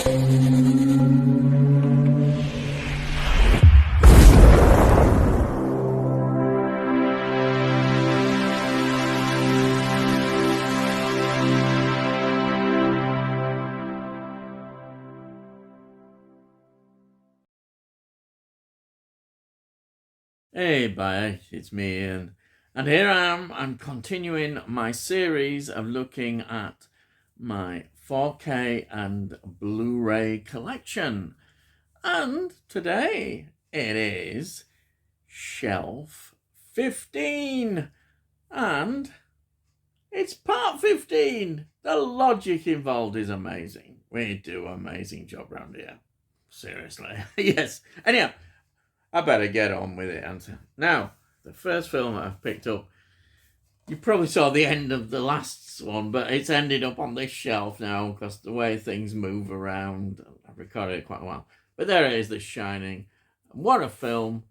Hey, bye, it's me, Ian. And here I am, I'm continuing my series of looking at my 4K and Blu-ray collection. And today it is shelf 15. And it's part 15. The logic involved is amazing. We do an amazing job around here. Seriously. Yes. Anyhow, I better get on with it. And now, the first film I've picked up, you probably saw the end of the last one, but it's ended up on this shelf now because the way things move around, I've recorded it quite a while. But there it is, The Shining. What a film.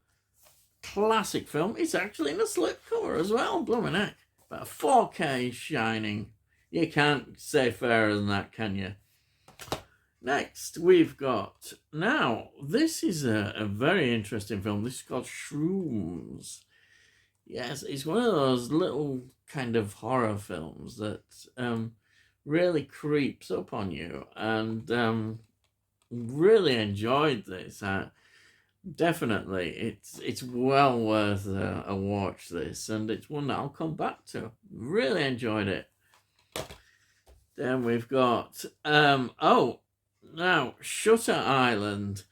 Classic film. It's actually in a slipcover as well, blooming heck. But a 4K Shining. You can't say fairer than that, can you? Next, we've got, now, this is a very interesting film. This is called Shrooms. Yes, it's one of those little kind of horror films that really creeps up on you. And really enjoyed this. Definitely, it's well worth a watch, this. And it's one that I'll come back to. Really enjoyed it. Then we've got, now, Shutter Island.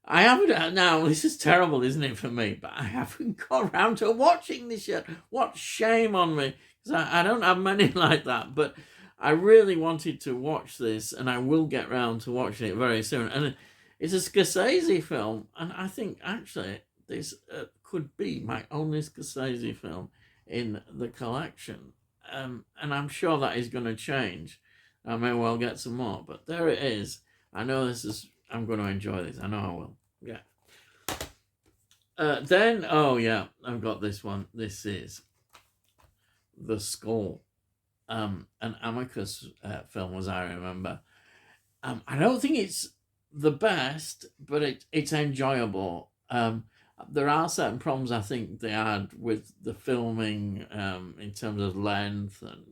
I haven't, now this is terrible, isn't it, for me? But I haven't got around to watching this yet. What shame on me. Because I don't have many like that. But I really wanted to watch this, and I will get round to watching it very soon. And it's a Scorsese film, and I think, actually, this could be my only Scorsese film in the collection. And I'm sure that is going to change. I may well get some more, but there it is. I know I'm going to enjoy this. I know I will. Yeah. Then, oh yeah, I've got this one. This is The Skull. An Amicus film, as I remember. I don't think it's the best, but it's enjoyable. There are certain problems I think they had with the filming in terms of length and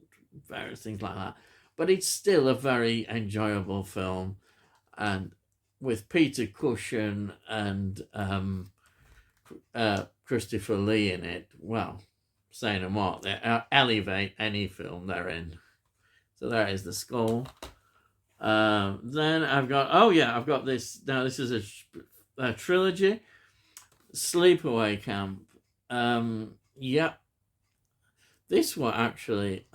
various things like that. But it's still a very enjoyable film. And with Peter Cushing and Christopher Lee in it, well, say no more. They elevate any film they're in. So there is The Skull. Then I've got this. Now this is a trilogy. Sleepaway Camp. Yep. This one actually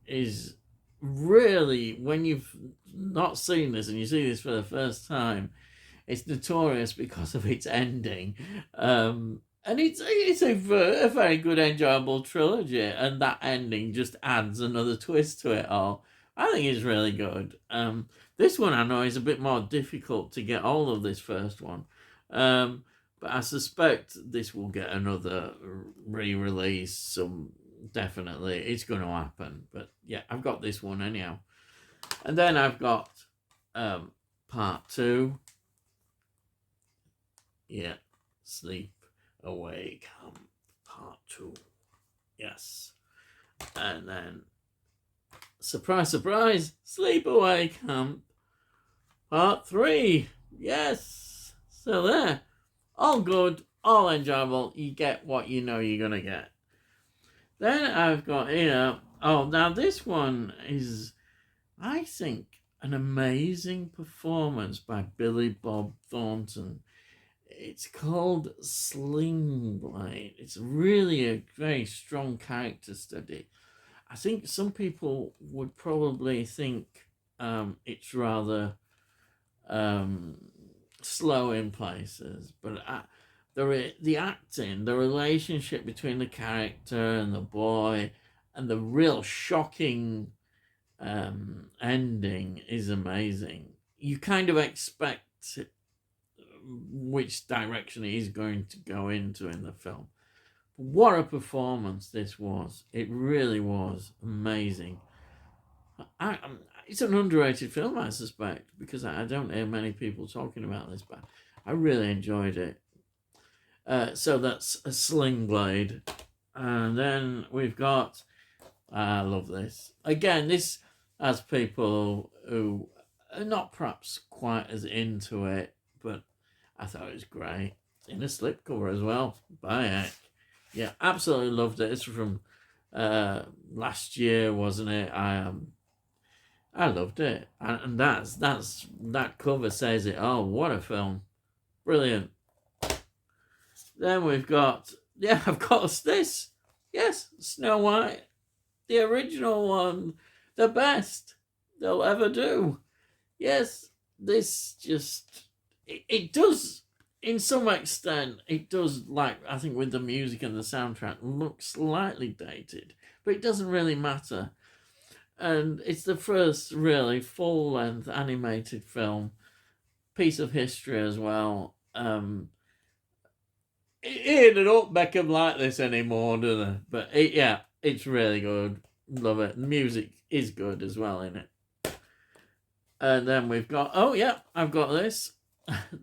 is really, when you've not seen this and you see this for the first time, it's notorious because of its ending. And it's a very good, enjoyable trilogy, and that ending just adds another twist to it all. I think it's really good. This one I know is a bit more difficult to get hold of, this first one. But I suspect this will get another re-release. Definitely, it's going to happen. But yeah, I've got this one anyhow. And then I've got part 2. Yeah, Sleep Away Camp part 2. Yes. And then, surprise, surprise, Sleepaway Camp part 3. Yes. So there. All good, all enjoyable. You get what you know you're going to get. Then I've got here, now this one is, I think, an amazing performance by Billy Bob Thornton. It's called Sling Blade. It's really a very strong character study. I think some people would probably think it's rather slow in places, but the acting, the relationship between the character and the boy, and the real shocking ending is amazing. You kind of expect which direction he's going to go into in the film. What a performance this was. It really was amazing. it's an underrated film, I suspect, because I don't hear many people talking about this, but I really enjoyed it. So that's a Sling Blade. And then we've got, I love this. Again, this has people who are not perhaps quite as into it, but I thought it was great. It's in a slipcover as well, by heck. Yeah, absolutely loved it. It's from last year, wasn't it? I loved it, and that cover says it all. What a film, brilliant. Then we've got, yeah, of course, this, yes, Snow White, the original one, the best they'll ever do. Yes, this just it does. In some extent, it does, like, I think with the music and the soundtrack, look slightly dated, but it doesn't really matter. And it's the first really full-length animated film, piece of history as well. It don't make them like this anymore, do they? But yeah, it's really good. Love it. The music is good as well in it. And then we've got, oh yeah, I've got this.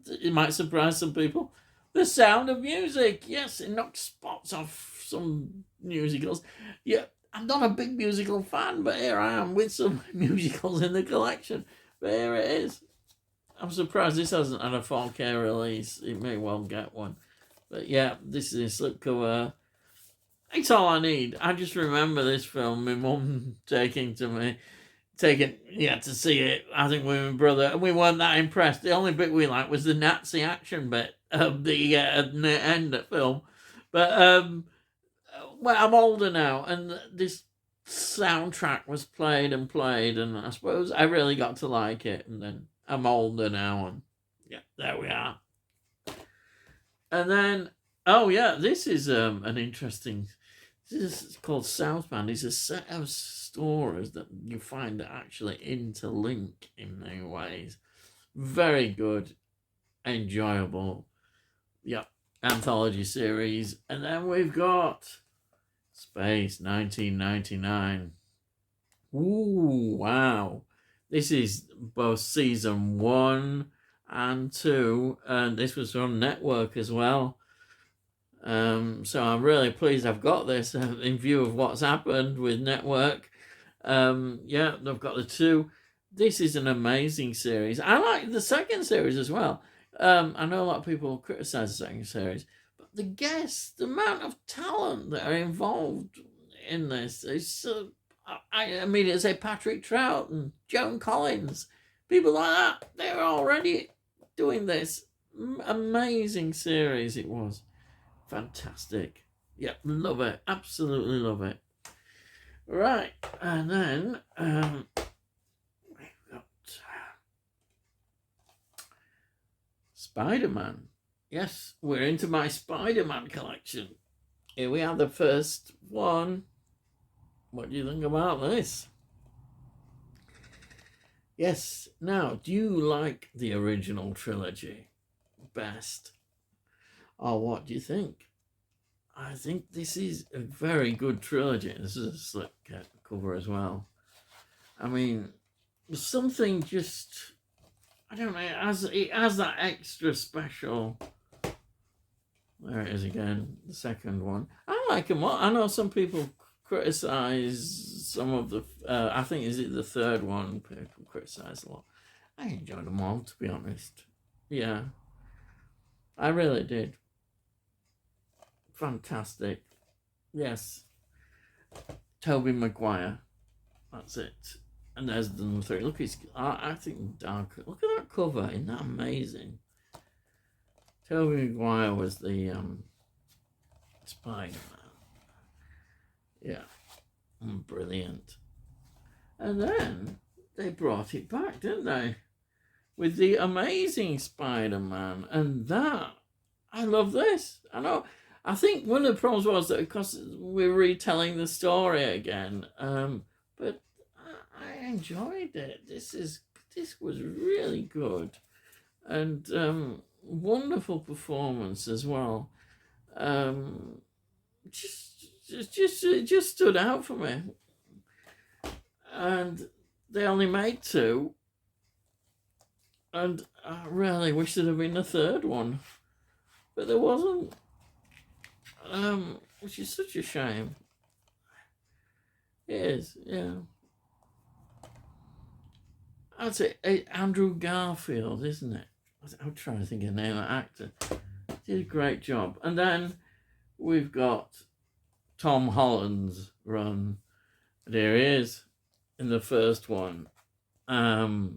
It might surprise some people. The Sound of Music. Yes, it knocks spots off some musicals. Yeah, I'm not a big musical fan, but here I am with some musicals in the collection. But here it is. I'm surprised this hasn't had a 4K release. It may well get one. But yeah, this is a slipcover. It's all I need. I just remember this film, my mum taking to see it, I think, with my brother, and we weren't that impressed. The only bit we liked was the Nazi action bit of the end of the film. But, well, I'm older now, and this soundtrack was played, and I suppose I really got to like it, and then I'm older now, and yeah, there we are. And then, oh yeah, this is an interesting, this is called Southbound. It's a set of stories that you find that actually interlink in many ways. Very good, enjoyable, yeah, anthology series. And then we've got Space 1999. Ooh, wow. This is both season 1 and 2, and this was on Network as well. So I'm really pleased I've got this in view of what's happened with Network. Yeah, they've got the 2. This is an amazing series. I like the second series as well. I know a lot of people criticise the second series, but the guests, the amount of talent that are involved in this is, I immediately say Patrick Trout and Joan Collins, people like that. They're already doing this amazing series. It was fantastic. Yeah, love it. Absolutely love it. Right, and then we've got SpiderMan. Yes, we're into my SpiderMan collection. Here we have the first one. What do you think about this? Yes, now, do you like the original trilogy best? Or what do you think? I think this is a very good trilogy. This is a slip cover as well. I mean, something just, I don't know, it has that extra special. There it is again, the second one. I like them all. I know some people criticise some of the, I think, is it the third one? People criticise a lot. I enjoyed them all, to be honest. Yeah, I really did. Fantastic. Yes. Tobey Maguire. That's it. And there's the number 3. Look, I think dark. Look at that cover. Isn't that amazing? Tobey Maguire was the Spider-Man. Yeah. Brilliant. And then they brought it back, didn't they? With the Amazing Spider-Man. And that, I love this. I know. I think one of the problems was that because we're retelling the story again, but I enjoyed it. This was really good, and wonderful performance as well. Just stood out for me, and they only made 2, and I really wish there'd have been a 3rd one, but there wasn't, which is such a shame. It is, yeah. That's it. Andrew Garfield, isn't it? I'm trying to think of the name of the actor. He did a great job. And then we've got Tom Holland's run. There he is in the first one. Yeah,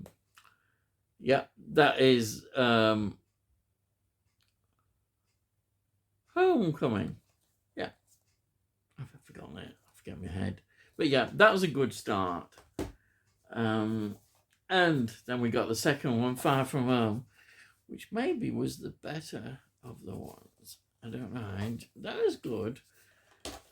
that is Homecoming. Yeah, I've forgotten it. I forget my head. But yeah, that was a good start. And then we got the second one, Far From Home, which maybe was the better of the ones. I don't know. That is good.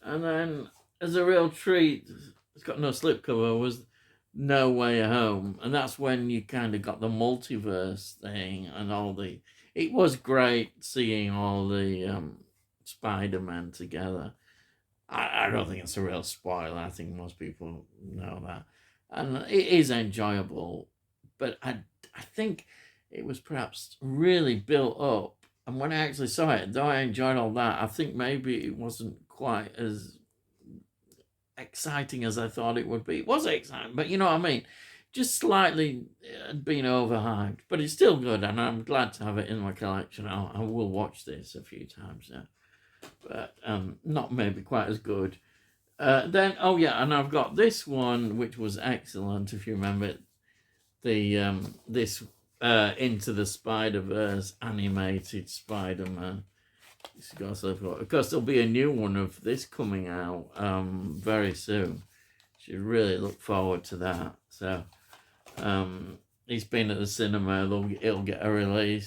And then, as a real treat, it's got no slipcover, was No Way Home. And that's when you kind of got the multiverse thing and all the... It was great seeing all the SpiderMan together. I don't think it's a real spoiler. I think most people know that. And it is enjoyable. But I think it was perhaps really built up. And when I actually saw it, though I enjoyed all that, I think maybe it wasn't quite as exciting as I thought it would be. It was exciting, but you know what I mean? Just slightly been overhyped. But it's still good, and I'm glad to have it in my collection. I will watch this a few times now. But not maybe quite as good. Then, oh yeah, and I've got this one, which was excellent, if you remember it. This Into the Spider-Verse animated Spider-Man. Of course, there'll be a new one of this coming out very soon. Should really look forward to that. So, he's been at the cinema. It'll get a release.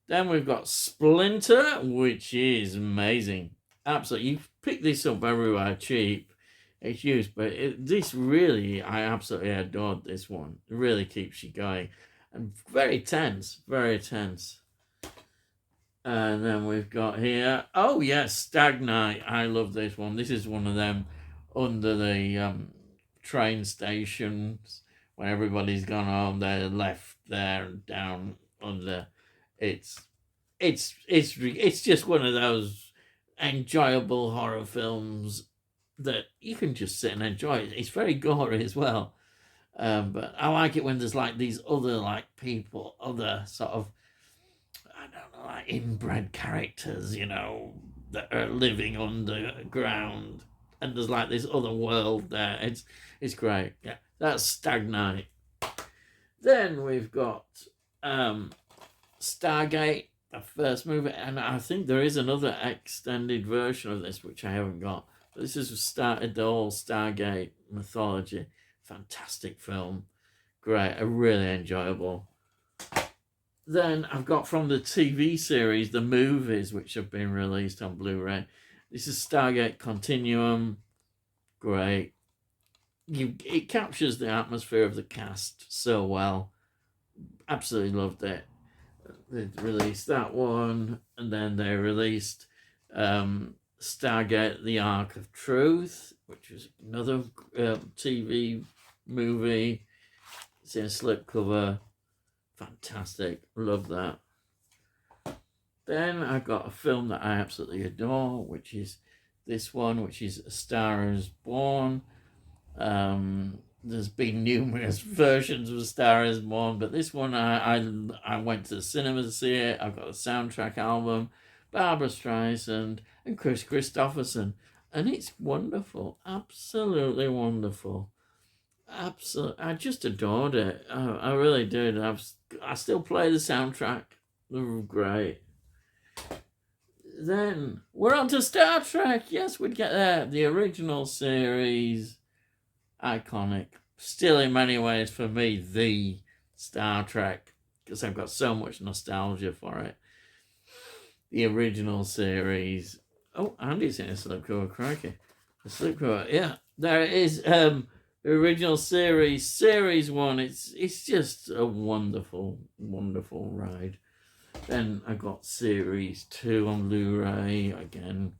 Then we've got Splinter, which is amazing. Absolutely, you pick this up everywhere cheap. It's used, but this really, I absolutely adored this one. It really keeps you going. And very tense, very tense. And then we've got here, oh yes, Stag Night. I love this one. This is one of them under the train stations when everybody's gone home. They're left there and down under. It's just one of those enjoyable horror films that you can just sit and enjoy. It's very gory as well. But I like it when there's like these other like people, other sort of, I don't know, like inbred characters, you know, that are living underground, and there's like this other world there. It's great. Yeah, that's Stag Night. Then we've got Stargate, the first movie, and I think there is another extended version of this which I haven't got. But this has started the whole Stargate mythology. Fantastic film. Great. Really enjoyable. Then I've got from the TV series, the movies which have been released on Blu-ray. This is Stargate Continuum. Great. It captures the atmosphere of the cast so well. Absolutely loved it. They released that one, and then they released Stargate: The Ark of Truth, which was another TV movie. It's in a slipcover. Fantastic. Love that. Then I've got a film that I absolutely adore, which is this one, which is A Star Is Born. There's been numerous versions of A Star Is Born, but this one I went to the cinema to see it. I've got a soundtrack album, Barbara Streisand and Chris Christopherson, and it's wonderful, absolutely wonderful. Absolutely, I just adored it. I really did. I still play the soundtrack. They're great. Then we're on to Star Trek. Yes, we'd get there. The original series, iconic. Still, in many ways, for me, the Star Trek, because I've got so much nostalgia for it. The original series. Oh, Andy's in a slipcover, crikey. A slipcover, yeah. There it is. The original series 1. It's just a wonderful, wonderful ride. Then I got series 2 on Blu-ray again.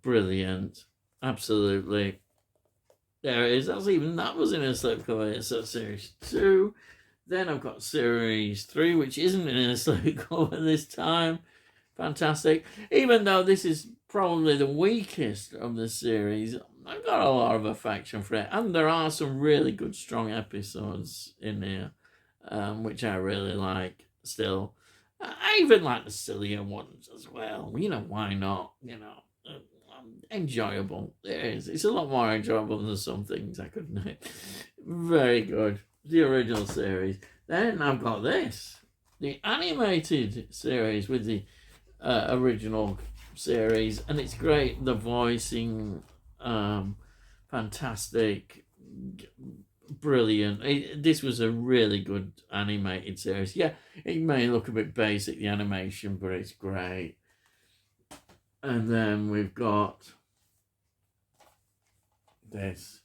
Brilliant, absolutely. There it is. That was in a slipcover. So series 2. Then I've got series 3, which isn't in a slipcover this time. Fantastic. Even though this is probably the weakest of the series, I've got a lot of affection for it. And there are some really good, strong episodes in here, which I really like still. I even like the sillier ones as well. You know, why not? You know, enjoyable. It is. It's a lot more enjoyable than some things I could name. Very good. The original series. Then I've got this. The animated series with the original series. And it's great. The voicing, fantastic, brilliant. This was a really good animated series. Yeah, it may look a bit basic, the animation, but it's great. And then we've got this.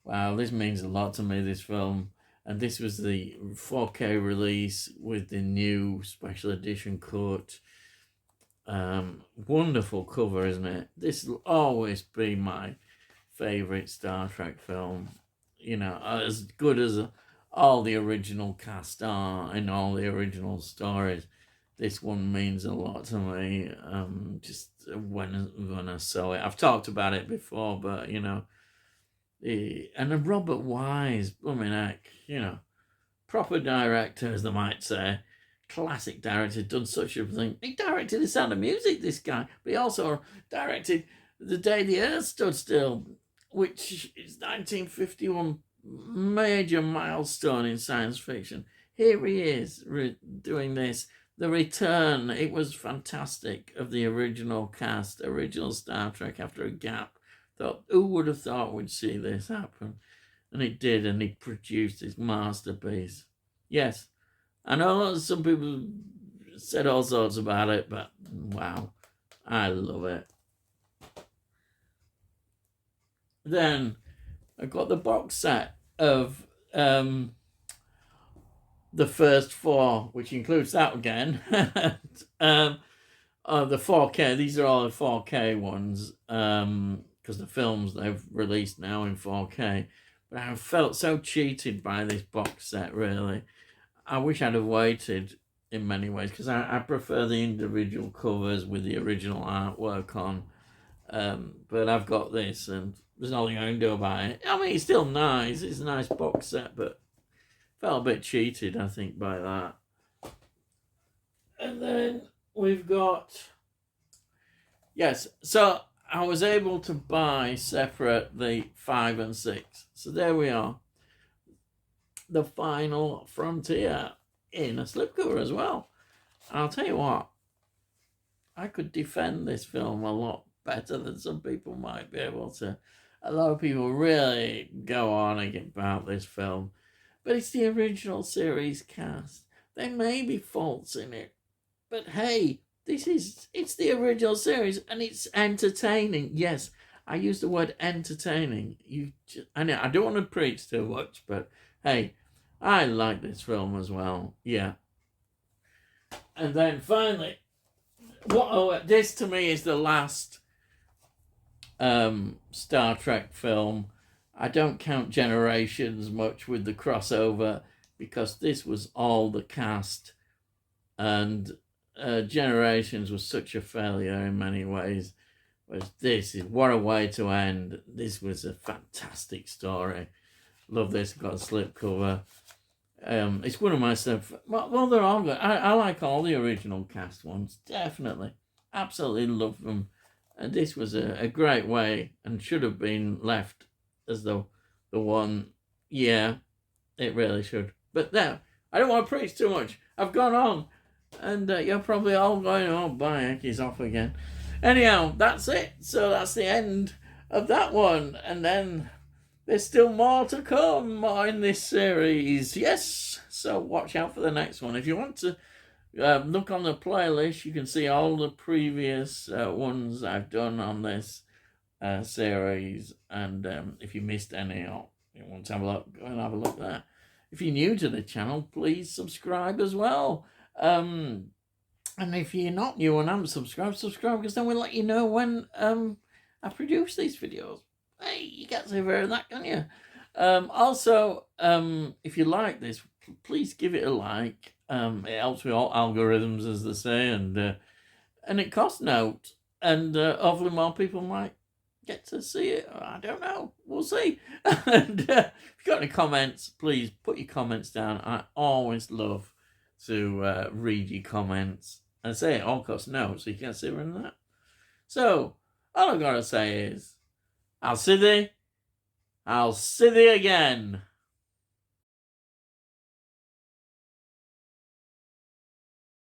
Wow, this means a lot to me, this film. And this was the 4K release with the new special edition cut. Wonderful cover, isn't it? This will always be my favourite Star Trek film. You know, as good as all the original cast are and all the original stories. This one means a lot to me. Just when I saw it, I've talked about it before, but you know, and Robert Wise, blooming heck, you know, proper director, as they might say, classic director, done such a thing. He directed The Sound of Music, this guy, but he also directed The Day the Earth Stood Still, which is 1951 major milestone in science fiction. Here he is doing this. The return, it was fantastic, of the original cast, original Star Trek after a gap. Thought, who would have thought we'd see this happen? And it did, and he produced his masterpiece. Yes, I know some people said all sorts about it, but wow, I love it. Then I got the box set of the first 4, which includes that again. The 4K, these are all the 4K ones, because the films they've released now in 4K. But I felt so cheated by this box set, really. I wish I'd have waited in many ways, because I prefer the individual covers with the original artwork on. But I've got this, and there's nothing I can do about it. I mean, it's still nice. It's a nice box set, but felt a bit cheated, I think, by that. And then we've got... Yes, so I was able to buy separate the 5 and 6. So there we are. The Final Frontier in a slipcover as well. And I'll tell you what, I could defend this film a lot better than some people might be able to. A lot of people really go on about this film. But it's the original series cast. There may be faults in it. But hey, it's the original series and it's entertaining. Yes, I use the word entertaining. I know I don't want to preach too much, but hey, I like this film as well. Yeah. And then finally, this to me is the last Star Trek film. I don't count Generations much with the crossover, because this was all the cast, and Generations was such a failure in many ways. Whereas this is, what a way to end. This was a fantastic story. Love this. Got a slipcover. It's one of my stuff. Well, they're all good. I like all the original cast ones. Definitely. Absolutely love them. And this was a great way, and should have been left as the one. Yeah, it really should. But now, I don't want to preach too much. I've gone on. And you're probably all going, oh, bye, he's off again. Anyhow, that's it. So that's the end of that one. And then there's still more to come in this series. Yes. So watch out for the next one. If you want to look on the playlist, you can see all the previous ones I've done on this series. And if you missed any, or you want to have a look, go and have a look there. If you're new to the channel, please subscribe as well. And if you're not new and haven't subscribed, subscribe, because then we'll let you know when I produce these videos. hey, you can't see very that, can you? Also, if you like this, please give it a like. It helps with all algorithms, as they say, and it costs note, and hopefully more people might get to see it. I don't know. We'll see. And if you've got any comments, please put your comments down. I always love to read your comments. And say it all costs notes, so you can't see in that. So, all I've got to say is, I'll see thee again.